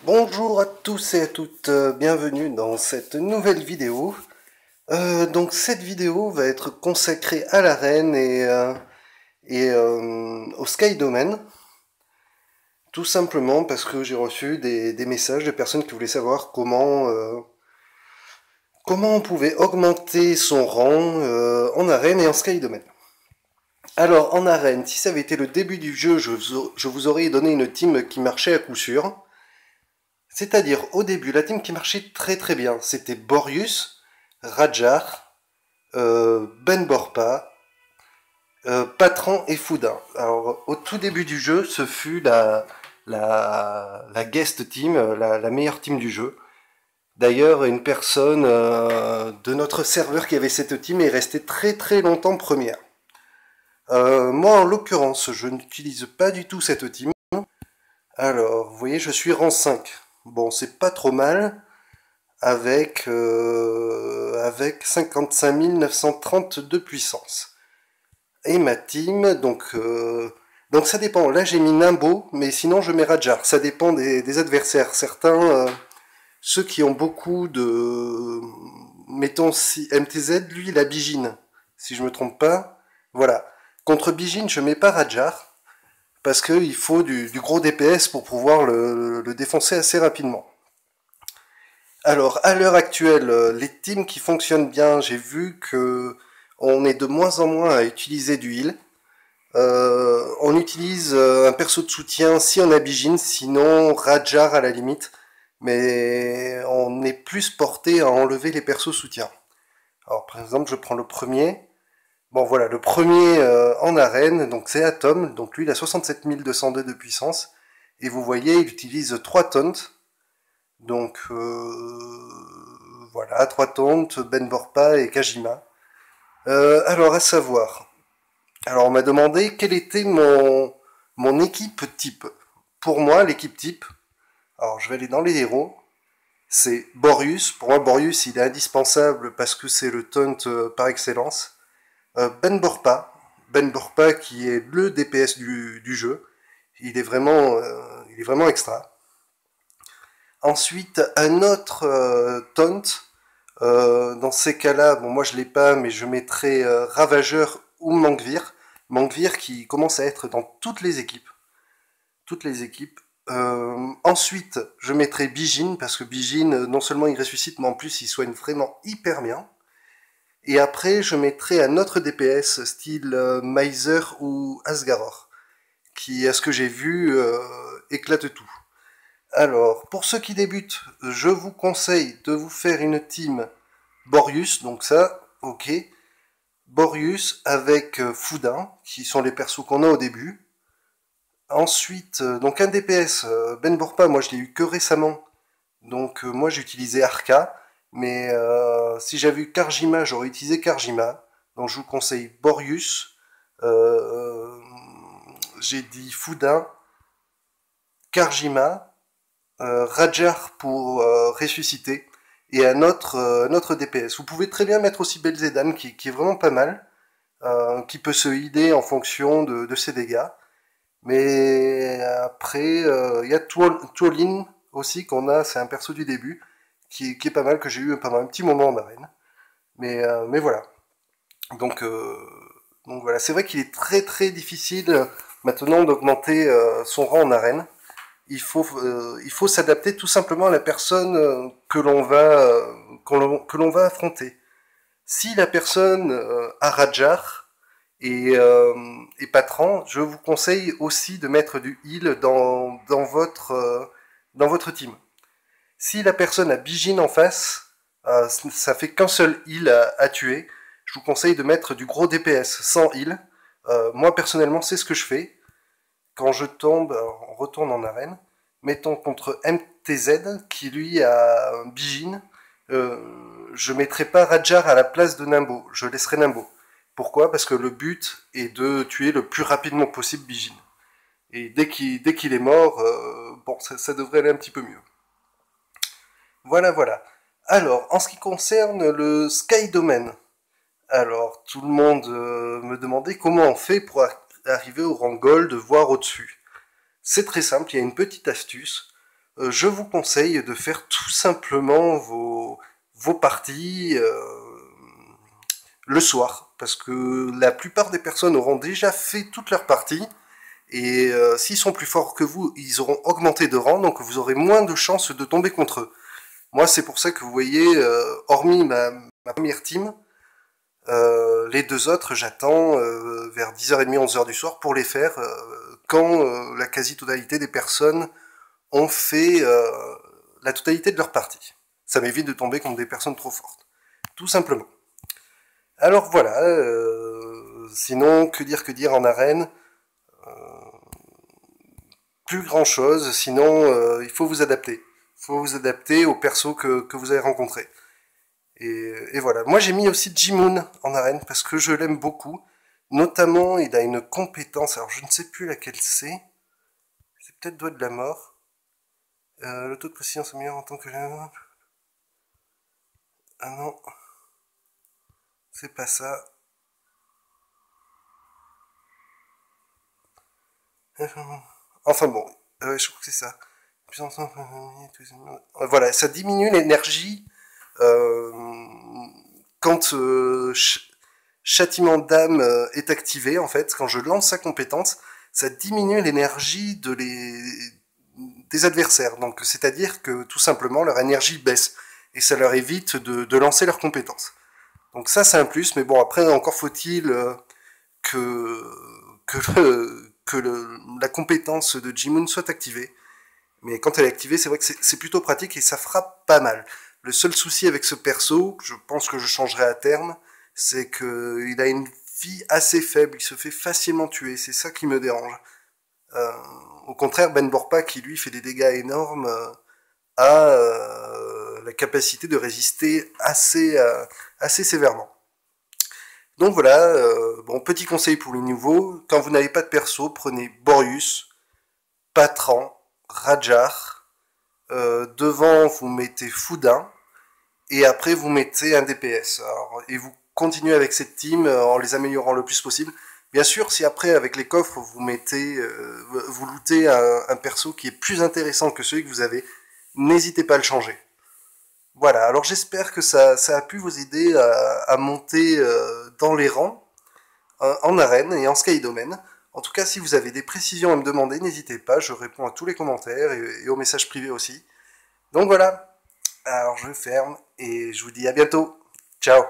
Bonjour à tous et à toutes, bienvenue dans cette nouvelle vidéo. Donc cette vidéo va être consacrée à l'arène et au Sky Domain. Tout simplement parce que j'ai reçu des messages de personnes qui voulaient savoir comment on pouvait augmenter son rang en arène et en Sky Domain. Alors en arène, si ça avait été le début du jeu, je vous aurais donné une team qui marchait à coup sûr. C'est-à-dire, au début, la team qui marchait très très bien, c'était Boryus, Rajar, Ben Borpa, Patran et Foudin. Alors, au tout début du jeu, ce fut la guest team, la meilleure team du jeu. D'ailleurs, une personne de notre serveur qui avait cette team est restée très très longtemps première. Moi, en l'occurrence, je n'utilise pas du tout cette team. Alors, vous voyez, je suis rang 5. Bon, c'est pas trop mal, avec 55 930 de puissance. Et ma team, donc ça dépend. Là, j'ai mis Nimbo, mais sinon, je mets Rajar. Ça dépend des adversaires. Certains, ceux qui ont beaucoup de... Mettons, si MTZ, lui, il a Bijin, si je me trompe pas. Voilà. Contre Bijin, je mets pas Rajar, parce qu'il faut du gros DPS pour pouvoir le défoncer assez rapidement. Alors, à l'heure actuelle, les teams qui fonctionnent bien, j'ai vu que on est de moins en moins à utiliser du heal. On utilise un perso de soutien si on a Bijin, sinon Rajar à la limite. Mais on est plus porté à enlever les persos soutiens. Alors, par exemple, je prends le premier. Bon, voilà, le premier en arène, donc c'est Atom. Donc lui, il a 67 202 de puissance. Et vous voyez, il utilise 3 taunts. Donc voilà, 3 taunts, Ben Borpa et Kajima. Alors à savoir, alors on m'a demandé quelle était mon équipe type. Pour moi, l'équipe type, alors je vais aller dans les héros, c'est Boryus. Pour moi, Boryus, il est indispensable parce que c'est le taunt par excellence. Ben Borpa qui est le DPS du jeu. Il est vraiment extra. Ensuite, un autre taunt. Dans ces cas-là, bon, moi je l'ai pas, mais je mettrai Ravageur ou Mangvir. Mangvir qui commence à être dans toutes les équipes. Toutes les équipes. Ensuite, je mettrai Bijin, parce que Bijin, non seulement il ressuscite, mais en plus il soigne vraiment hyper bien. Et après, je mettrai un autre DPS, style Miser ou Asgaror, qui, à ce que j'ai vu, éclate tout. Alors, pour ceux qui débutent, je vous conseille de vous faire une team Boryus, donc ça, ok. Boryus avec Foudin, qui sont les persos qu'on a au début. Ensuite, donc un DPS, Ben Borpa, moi je l'ai eu que récemment. Donc moi j'ai utilisé Arca, mais si j'avais eu Karjima, j'aurais utilisé Karjima. Donc je vous conseille Boryus, euh, j'ai dit Foudin, Karjima, Rajar pour ressusciter, et un autre DPS. Vous pouvez très bien mettre aussi Belzedan, qui est vraiment pas mal, qui peut se healer en fonction de ses dégâts. Mais après, il y a Tuolin aussi qu'on a, c'est un perso du début, qui est pas mal, que j'ai eu pendant un petit moment en arène. Mais voilà. Donc, euh, donc voilà, c'est vrai qu'il est très très difficile maintenant d'augmenter son rang en arène. Il faut s'adapter tout simplement à la personne que l'on va affronter. Si la personne a Rajar et Patran, je vous conseille aussi de mettre du heal dans votre team. Si la personne a Bijin en face, ça fait qu'un seul heal à tuer. Je vous conseille de mettre du gros DPS sans heal. Moi personnellement, c'est ce que je fais. Quand je tombe, on retourne en arène. Mettons contre MTZ qui lui a Bijin. Je mettrai pas Rajar à la place de Nimbo. Je laisserai Nimbo. Pourquoi? Parce que le but est de tuer le plus rapidement possible Bijin. Et dès qu'il est mort, bon, ça devrait aller un petit peu mieux. Voilà, voilà. Alors, en ce qui concerne le Sky Domain, alors tout le monde me demandait comment on fait pour arriver au rang Gold, voire au-dessus. C'est très simple, il y a une petite astuce. je vous conseille de faire tout simplement vos parties le soir, parce que la plupart des personnes auront déjà fait toutes leurs parties, et s'ils sont plus forts que vous, ils auront augmenté de rang, donc vous aurez moins de chances de tomber contre eux. Moi, c'est pour ça que vous voyez, hormis ma première team, les deux autres, j'attends vers 10h30, 11h du soir pour les faire, quand la quasi-totalité des personnes ont fait la totalité de leur partie. Ça m'évite de tomber contre des personnes trop fortes. Tout simplement. Alors voilà, sinon, que dire en arène, plus grand chose, sinon il faut vous adapter. Il faut vous adapter aux persos que vous avez rencontrés. Et voilà. Moi j'ai mis aussi Jimoon en arène parce que je l'aime beaucoup. Notamment, il a une compétence, alors je ne sais plus laquelle c'est peut-être Doigt de la Mort. Le taux de précision s'améliore en tant que... Ah non, c'est pas ça. Enfin bon, je crois que c'est ça. Voilà, ça diminue l'énergie quand châtiment d'âme est activé, en fait, quand je lance sa compétence, ça diminue l'énergie des adversaires. Donc, c'est-à-dire que tout simplement leur énergie baisse et ça leur évite de lancer leurs compétences. Donc ça, c'est un plus, mais bon, après, encore faut-il la compétence de Jimoon soit activée. Mais quand elle est activée, c'est vrai que c'est plutôt pratique et ça frappe pas mal. Le seul souci avec ce perso, je pense que je changerai à terme, c'est qu'il a une vie assez faible, il se fait facilement tuer, c'est ça qui me dérange. Au contraire, Ben Borpa, qui lui fait des dégâts énormes, a la capacité de résister assez sévèrement. Donc voilà, bon, petit conseil pour les nouveaux, quand vous n'avez pas de perso, prenez Boryus, Patran, Rajar, devant vous mettez Foudin, et après vous mettez un DPS. Alors, et vous continuez avec cette team en les améliorant le plus possible. Bien sûr, si après avec les coffres vous mettez, vous lootez un perso qui est plus intéressant que celui que vous avez, n'hésitez pas à le changer. Voilà, alors j'espère que ça a pu vous aider à monter dans les rangs, en arène et en sky domaine. En tout cas, si vous avez des précisions à me demander, n'hésitez pas, je réponds à tous les commentaires et aux messages privés aussi. Donc voilà, alors je ferme et je vous dis à bientôt. Ciao.